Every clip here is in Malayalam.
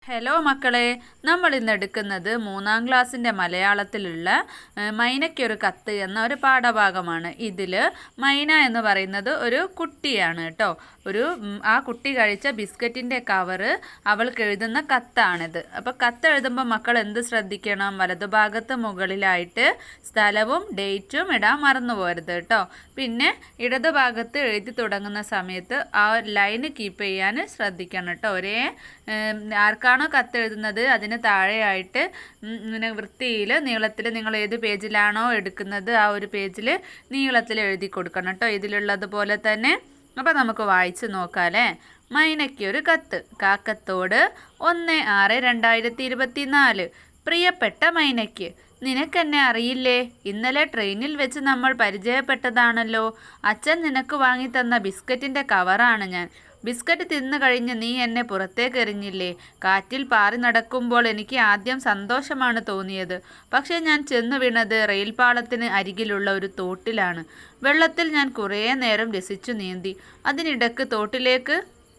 ഹലോ മക്കളെ, നമ്മൾ ഇന്ന് എടുക്കുന്നത് 3-ാം ക്ലാസ്സിൻ്റെ മലയാളത്തിലുള്ള മൈനയ്ക്കൊരു കത്ത് എന്ന ഒരു പാഠഭാഗമാണ്. ഇതിൽ മൈന എന്ന് പറയുന്നത് ഒരു കുട്ടിയാണ് കേട്ടോ. ആ കുട്ടി കഴിച്ച ബിസ്ക്കറ്റിൻ്റെ കവറ് അവൾക്ക് എഴുതുന്ന കത്താണിത്. അപ്പോൾ കത്ത് എഴുതുമ്പോൾ മക്കൾ എന്ത് ശ്രദ്ധിക്കണം? വലതുഭാഗത്ത് മുകളിലായിട്ട് സ്ഥലവും ഡേറ്റും ഇടാൻ മറന്നു പോകരുത് കേട്ടോ. പിന്നെ ഇടതുഭാഗത്ത് എഴുതി തുടങ്ങുന്ന സമയത്ത് ആ ലൈന് കീപ്പ് ചെയ്യാൻ ശ്രദ്ധിക്കണം കേട്ടോ. ആർക്കാണോ കത്തെഴുതുന്നത് അതിന് താഴെയായിട്ട് ഇങ്ങനെ വൃത്തിയിൽ നീളത്തിൽ നിങ്ങൾ ഏത് പേജിലാണോ എടുക്കുന്നത് ആ ഒരു പേജിൽ നീളത്തിൽ എഴുതി കൊടുക്കണം കേട്ടോ, ഇതിലുള്ളതുപോലെ തന്നെ. അപ്പോൾ നമുക്ക് വായിച്ച് നോക്കാമല്ലേ. മൈനയ്ക്കൊരു കത്ത്. കാക്കത്തോട് 1/6/2024. പ്രിയപ്പെട്ട മൈനയ്ക്ക്, നിനക്കെന്നെ അറിയില്ലേ? ഇന്നലെ ട്രെയിനിൽ വെച്ച് നമ്മൾ പരിചയപ്പെട്ടതാണല്ലോ. അച്ഛൻ നിനക്ക് വാങ്ങിത്തന്ന ബിസ്ക്കറ്റിൻ്റെ കവറാണ് ഞാൻ. ബിസ്ക്കറ്റ് തിന്നു കഴിഞ്ഞ് നീ എന്നെ പുറത്തേക്ക് എറിഞ്ഞില്ലേ? കാറ്റിൽ പാറി നടക്കുമ്പോൾ എനിക്ക് ആദ്യം സന്തോഷമാണ് തോന്നിയത്. പക്ഷേ ഞാൻ ചെന്നു വീണത് റെയിൽപാളത്തിന് അരികിലുള്ള ഒരു തോട്ടിലാണ്. വെള്ളത്തിൽ ഞാൻ കുറേ നേരം രസിച്ചു നീന്തി. അതിനിടക്ക് തോട്ടിലേക്ക്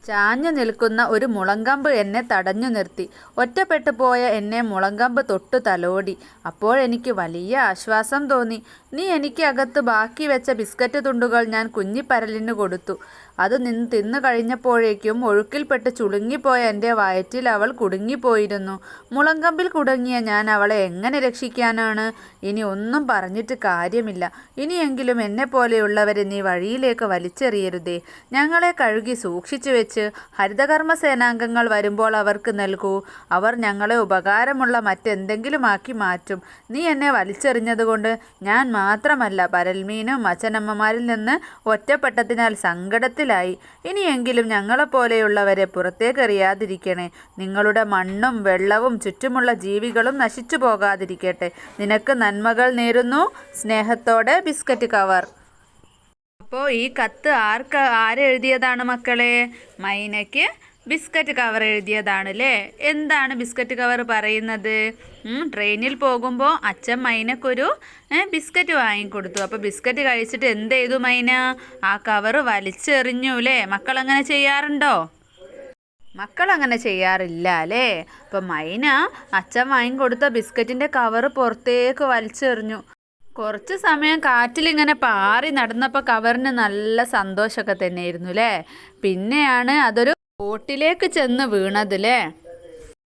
ചാഞ്ഞു നിൽക്കുന്ന ഒരു മുളങ്കമ്പ് എന്നെ തടഞ്ഞു നിർത്തി. ഒറ്റപ്പെട്ടു പോയ എന്നെ മുളങ്കമ്പ് തൊട്ടു തലോടി. അപ്പോഴെനിക്ക് വലിയ ആശ്വാസം തോന്നി. നീ എനിക്ക് അകത്ത് ബാക്കി വെച്ച ബിസ്ക്കറ്റ് തുണ്ടുകൾ ഞാൻ കുഞ്ഞിപ്പരലിന് കൊടുത്തു. അത് തിന്നു കഴിഞ്ഞപ്പോഴേക്കും ഒഴുക്കിൽപ്പെട്ട് ചുളുങ്ങിപ്പോയ എൻ്റെ വയറ്റിൽ അവൾ കുടുങ്ങിപ്പോയിരുന്നു. മുളങ്കമ്പിൽ കുടുങ്ങിയ ഞാൻ അവളെ എങ്ങനെ രക്ഷിക്കാനാണ്? ഇനി ഒന്നും പറഞ്ഞിട്ട് കാര്യമില്ല. ഇനിയെങ്കിലും എന്നെപ്പോലെയുള്ളവരെ നീ വഴിയിലേക്ക് വലിച്ചെറിയരുതേ. ഞങ്ങളെ കഴുകി സൂക്ഷിച്ചു വെച്ച് ഹരിതകർമ്മ സേനാംഗങ്ങൾ വരുമ്പോൾ അവർക്ക് നൽകൂ. അവർ ഞങ്ങളെ ഉപകാരമുള്ള മറ്റെന്തെങ്കിലും ആക്കി മാറ്റും. നീ എന്നെ വലിച്ചെറിഞ്ഞതുകൊണ്ട് ഞാൻ മാത്രമല്ല, പരൽമീനും അച്ഛനമ്മമാരിൽ നിന്ന് ഒറ്റപ്പെട്ടതിനാൽ സങ്കടത്തിലായി. ഇനിയെങ്കിലും ഞങ്ങളെപ്പോലെയുള്ളവരെ പുറത്തേക്കെറിയാതിരിക്കണേ. നിങ്ങളുടെ മണ്ണും വെള്ളവും ചുറ്റുമുള്ള ജീവികളും നശിച്ചു പോകാതിരിക്കട്ടെ. നിനക്ക് നന്മകൾ നേരുന്നു. സ്നേഹത്തോടെ ബിസ്ക്കറ്റ് കവർ. അപ്പോൾ ഈ കത്ത് ആരെഴുതിയതാണ് മക്കളെ? മൈനയ്ക്ക് ബിസ്ക്കറ്റ് കവർ എഴുതിയതാണ് അല്ലേ. എന്താണ് ബിസ്ക്കറ്റ് കവർ പറയുന്നത്? ട്രെയിനിൽ പോകുമ്പോൾ അച്ഛൻ മൈനക്കൊരു ബിസ്ക്കറ്റ് വാങ്ങിക്കൊടുത്തു. അപ്പോൾ ബിസ്ക്കറ്റ് കഴിച്ചിട്ട് എന്ത് ചെയ്തു മൈന? ആ കവർ വലിച്ചെറിഞ്ഞു അല്ലേ. മക്കളങ്ങനെ ചെയ്യാറുണ്ടോ? മക്കളങ്ങനെ ചെയ്യാറില്ല അല്ലേ. അപ്പോൾ മൈന അച്ഛൻ വാങ്ങിക്കൊടുത്ത ബിസ്ക്കറ്റിൻ്റെ കവർ പുറത്തേക്ക് വലിച്ചെറിഞ്ഞു. കുറച്ച് സമയം കാറ്റിലിങ്ങനെ പാറി നടന്നപ്പോൾ കവറിന് നല്ല സന്തോഷമൊക്കെ തന്നെയായിരുന്നു അല്ലേ. പിന്നെയാണ് അതൊരു തോട്ടിലേക്ക് ചെന്ന് വീണതല്ലേ.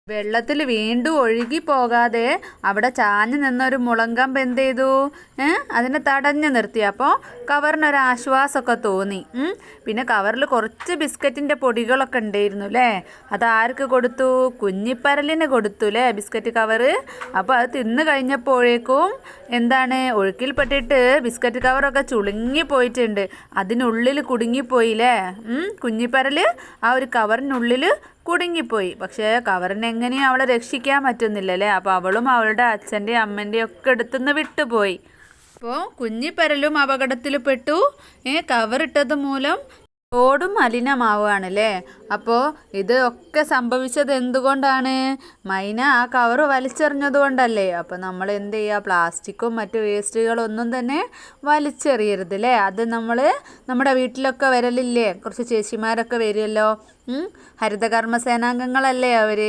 വെള്ളത്തിൽ വീണ്ടും ഒഴുകി പോകാതെ അവിടെ ചാഞ്ഞു നിന്നൊരു മുളങ്കമ്പ് എന്ത് ചെയ്തു? അതിനെ തടഞ്ഞു നിർത്തി. അപ്പോൾ കവറിനൊരാശ്വാസമൊക്കെ തോന്നി. പിന്നെ കവറിൽ കുറച്ച് ബിസ്ക്കറ്റിൻ്റെ പൊടികളൊക്കെ ഉണ്ടായിരുന്നു അല്ലേ. അതാർക്ക് കൊടുത്തു? കുഞ്ഞിപ്പരലിന് കൊടുത്തു അല്ലേ ബിസ്ക്കറ്റ് കവറ്. അപ്പോൾ അത് തിന്നു കഴിഞ്ഞപ്പോഴേക്കും എന്താണ്? ഒഴുക്കിൽപ്പെട്ടിട്ട് ബിസ്ക്കറ്റ് കവറൊക്കെ ചുളുങ്ങി പോയിട്ടുണ്ട്. അതിനുള്ളിൽ കുടുങ്ങിപ്പോയില്ലേ. കുഞ്ഞിപ്പരൽ ആ ഒരു കവറിനുള്ളിൽ കുടുങ്ങിപ്പോയി. പക്ഷേ കവറിന് എങ്ങനെയും അവളെ രക്ഷിക്കാൻ പറ്റുന്നില്ലല്ലേ. അപ്പോൾ അവളും അവളുടെ അച്ഛൻ്റെയും അമ്മൻ്റെയും ഒക്കെ അടുത്തുനിന്ന് വിട്ടുപോയി. അപ്പോൾ കുഞ്ഞിപ്പരലും അപകടത്തിൽ പെട്ടു. കവറിട്ടത് മൂലം തോടും മലിനമാവുകയാണല്ലേ. അപ്പോൾ ഇത് ഒക്കെ സംഭവിച്ചത് എന്തുകൊണ്ടാണ്? മൈന ആ കവറ് വലിച്ചെറിഞ്ഞത് കൊണ്ടല്ലേ. അപ്പോൾ നമ്മൾ എന്ത് ചെയ്യുക? പ്ലാസ്റ്റിക്കും മറ്റു വേസ്റ്റുകളൊന്നും തന്നെ വലിച്ചെറിയരുത് അല്ലേ. അത് നമ്മുടെ വീട്ടിലൊക്കെ വരലില്ലേ, കുറച്ച് ചേച്ചിമാരൊക്കെ വരുമല്ലോ. ഹരിതകർമ്മ സേനാംഗങ്ങളല്ലേ അവർ.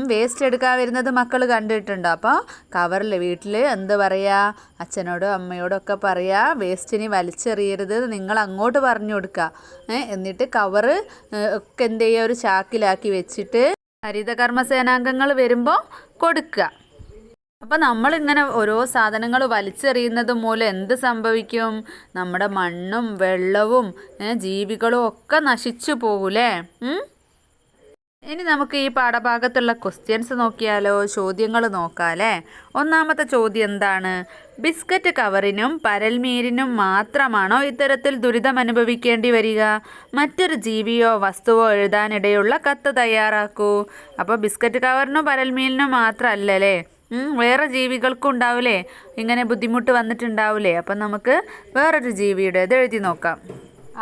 വേസ്റ്റ് എടുക്കാൻ വരുന്നത് മക്കൾ കണ്ടിട്ടുണ്ടോ? അപ്പോൾ കവറിൽ വീട്ടിൽ എന്ത് പറയുക? അച്ഛനോടും അമ്മയോടും ഒക്കെ പറയുക, വേസ്റ്റിന് വലിച്ചെറിയരുത്, നിങ്ങൾ അങ്ങോട്ട് പറഞ്ഞു കൊടുക്കുക. എന്നിട്ട് കവറ് ഒക്കെ എന്ത് ചെയ്യുക? ഒരു ചാക്കിലാക്കി വെച്ചിട്ട് ഹരിതകർമ്മ സേനാംഗങ്ങൾ വരുമ്പോൾ കൊടുക്കുക. അപ്പോൾ നമ്മളിങ്ങനെ ഓരോ സാധനങ്ങൾ വലിച്ചെറിയുന്നത് മൂലം എന്ത് സംഭവിക്കും? നമ്മുടെ മണ്ണും വെള്ളവും ജീവികളും ഒക്കെ നശിച്ചു പോകൂലേ. ഇനി നമുക്ക് ഈ പാഠഭാഗത്തുള്ള ക്വസ്റ്റ്യൻസ് നോക്കിയാലോ? ചോദ്യങ്ങൾ നോക്കാം അല്ലേ. ഒന്നാമത്തെ ചോദ്യം എന്താണ്? ബിസ്ക്കറ്റ് കവറിനും പരൽമീരിനും മാത്രമാണോ ഇത്തരത്തിൽ ദുരിതം അനുഭവിക്കേണ്ടി വരിക? മറ്റൊരു ജീവിയോ വസ്തുവോ എഴുതാനിടയുള്ള കത്ത് തയ്യാറാക്കൂ. അപ്പോൾ ബിസ്ക്കറ്റ് കവറിനും പരൽമീരിനും മാത്രമല്ലല്ലേ, വേറെ ജീവികൾക്കും ഉണ്ടാവില്ലേ ഇങ്ങനെ ബുദ്ധിമുട്ട് വന്നിട്ടുണ്ടാവില്ലേ. അപ്പം നമുക്ക് വേറൊരു ജീവിയുടേത് എഴുതി നോക്കാം.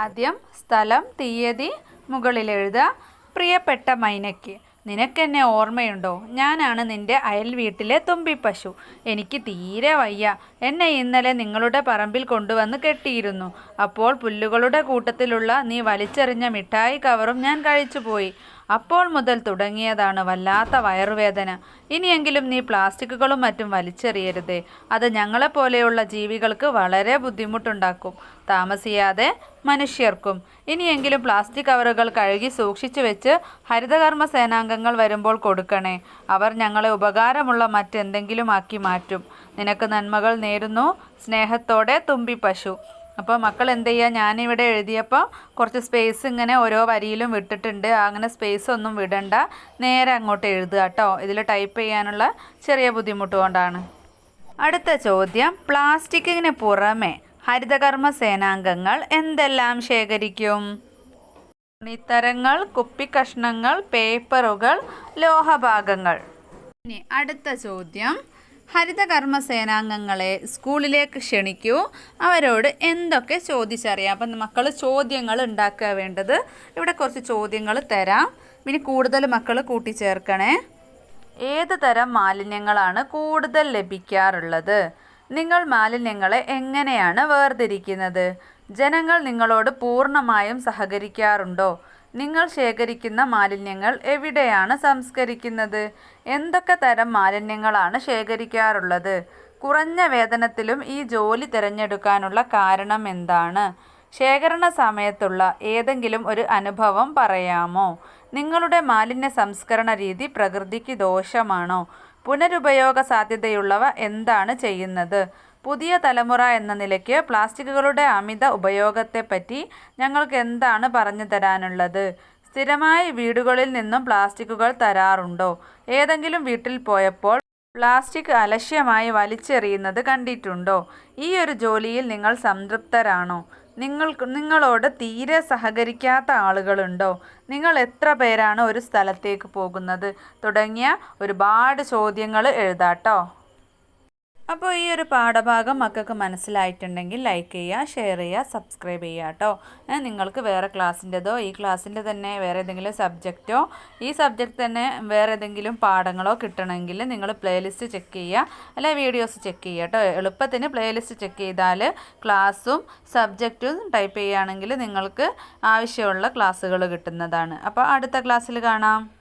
ആദ്യം സ്ഥലം, തീയതി മുകളിൽ എഴുതുക. പ്രിയപ്പെട്ട മൈനയ്ക്ക്, നിനക്കെന്നെ ഓർമ്മയുണ്ടോ? ഞാനാണ് നിൻ്റെ അയൽ വീട്ടിലെ തുമ്പിപ്പശു. എനിക്ക് തീരെ വയ്യ. എന്നെ ഇന്നലെ നിങ്ങളുടെ പറമ്പിൽ കൊണ്ടുവന്ന് കെട്ടിയിരുന്നു. അപ്പോൾ പുല്ലുകളുടെ കൂട്ടത്തിലുള്ള നീ വലിച്ചെറിഞ്ഞ മിഠായി കവറും ഞാൻ കഴിച്ചുപോയി. അപ്പോൾ മുതൽ തുടങ്ങിയതാണ് വല്ലാത്ത വയറുവേദന. ഇനിയെങ്കിലും നീ പ്ലാസ്റ്റിക്കുകളും മറ്റും വലിച്ചെറിയരുതേ. അത് ഞങ്ങളെപ്പോലെയുള്ള ജീവികൾക്ക് വളരെ ബുദ്ധിമുട്ടുണ്ടാക്കും. താമസിയാതെ മനുഷ്യർക്കും. ഇനിയെങ്കിലും പ്ലാസ്റ്റിക് കവറുകൾ കഴുകി സൂക്ഷിച്ചു വെച്ച് ഹരിതകർമ്മ സേനാംഗങ്ങൾ വരുമ്പോൾ കൊടുക്കണേ. അവർ ഞങ്ങളെ ഉപകാരമുള്ള മറ്റെന്തെങ്കിലും ആക്കി മാറ്റും. നിനക്ക് നന്മകൾ നേരുന്നു. സ്നേഹത്തോടെ തുമ്പി പശു. അപ്പോൾ മക്കൾ എന്ത് ചെയ്യുക, ഞാനിവിടെ എഴുതിയപ്പോൾ കുറച്ച് സ്പേസ് ഇങ്ങനെ ഓരോ വരിയിലും വിട്ടിട്ടുണ്ട്. അങ്ങനെ സ്പേസ് ഒന്നും വിടണ്ട, നേരെ അങ്ങോട്ട് എഴുതുക കേട്ടോ. ഇതിൽ ടൈപ്പ് ചെയ്യാനുള്ള ചെറിയ ബുദ്ധിമുട്ട് കൊണ്ടാണ്. അടുത്ത ചോദ്യം, പ്ലാസ്റ്റിക്കിന് പുറമെ ഹരിതകർമ്മ സേനാംഗങ്ങൾ എന്തെല്ലാം ശേഖരിക്കും? തുണിത്തരങ്ങൾ, കുപ്പിക്കഷ്ണങ്ങൾ, പേപ്പറുകൾ, ലോഹഭാഗങ്ങൾ. ഇനി അടുത്ത ചോദ്യം, ഹരിതകർമ്മ സേനാംഗങ്ങളെ സ്കൂളിലേക്ക് ക്ഷണിക്കൂ. അവരോട് എന്തൊക്കെ ചോദിച്ചറിയാം. അപ്പം മക്കൾ ചോദ്യങ്ങൾ ഉണ്ടാക്കുക വേണ്ടത്. ഇവിടെ കുറച്ച് ചോദ്യങ്ങൾ തരാം. ഇനി കൂടുതൽ മക്കൾ കൂട്ടിച്ചേർക്കണേ. ഏത് തരം മാലിന്യങ്ങളാണ് കൂടുതൽ ലഭിക്കാറുള്ളത്? നിങ്ങൾ മാലിന്യങ്ങളെ എങ്ങനെയാണ് വേർതിരിക്കുന്നത്? ജനങ്ങൾ നിങ്ങളോട് പൂർണ്ണമായും സഹകരിക്കാറുണ്ടോ? നിങ്ങൾ ശേഖരിക്കുന്ന മാലിന്യങ്ങൾ എവിടെയാണ് സംസ്കരിക്കുന്നത്? എന്തൊക്കെ തരം മാലിന്യങ്ങളാണ് ശേഖരിക്കാറുള്ളത്? കുറഞ്ഞ വേതനത്തിലും ഈ ജോലി തിരഞ്ഞെടുക്കാനുള്ള കാരണം എന്താണ്? ശേഖരണ സമയത്തുള്ള ഏതെങ്കിലും ഒരു അനുഭവം പറയാമോ? നിങ്ങളുടെ മാലിന്യ സംസ്കരണ രീതി പ്രകൃതിക്ക് ദോഷമാണോ? പുനരുപയോഗ സാധ്യതയുള്ളവ എന്താണ് ചെയ്യുന്നത്? പുതിയ തലമുറ എന്ന നിലയ്ക്ക് പ്ലാസ്റ്റിക്കുകളുടെ അമിത ഉപയോഗത്തെപ്പറ്റി ഞങ്ങൾക്ക് എന്താണ് പറഞ്ഞു തരാനുള്ളത്? സ്ഥിരമായി വീടുകളിൽ നിന്നും പ്ലാസ്റ്റിക്കുകൾ തരാറുണ്ടോ? ഏതെങ്കിലും വീട്ടിൽ പോയപ്പോൾ പ്ലാസ്റ്റിക് അലക്ഷ്യമായി വലിച്ചെറിയുന്നത് കണ്ടിട്ടുണ്ടോ? ഈ ഒരു ജോലിയിൽ നിങ്ങൾ സംതൃപ്തരാണോ? നിങ്ങളോട് തീരെ സഹകരിക്കാത്ത ആളുകളുണ്ടോ? നിങ്ങൾ എത്ര പേരാണ് ഒരു സ്ഥലത്തേക്ക് പോകുന്നത്? തുടങ്ങിയ ഒരുപാട് ചോദ്യങ്ങൾ എഴുതാട്ടോ. അപ്പോൾ ഈ ഒരു പാഠഭാഗം മക്കൾക്ക് മനസ്സിലായിട്ടുണ്ടെങ്കിൽ ലൈക്ക് ചെയ്യുക, ഷെയർ ചെയ്യുക, സബ്സ്ക്രൈബ് ചെയ്യുക കേട്ടോ. നിങ്ങൾക്ക് വേറെ ക്ലാസ്സിൻ്റെതോ ഈ ക്ലാസ്സിൻ്റെ തന്നെ വേറെ ഏതെങ്കിലും സബ്ജക്റ്റോ ഈ സബ്ജക്റ്റ് തന്നെ വേറെ ഏതെങ്കിലും പാഠങ്ങളോ കിട്ടണമെങ്കിൽ നിങ്ങൾ പ്ലേലിസ്റ്റ് ചെക്ക് ചെയ്യുക, അല്ലെ വീഡിയോസ് ചെക്ക് ചെയ്യുക കേട്ടോ. എളുപ്പത്തിന് പ്ലേലിസ്റ്റ് ചെക്ക് ചെയ്താൽ ക്ലാസ്സും സബ്ജക്റ്റും ടൈപ്പ് ചെയ്യുകയാണെങ്കിൽ നിങ്ങൾക്ക് ആവശ്യമുള്ള ക്ലാസ്സുകൾ കിട്ടുന്നതാണ്. അപ്പോൾ അടുത്ത ക്ലാസ്സിൽ കാണാം.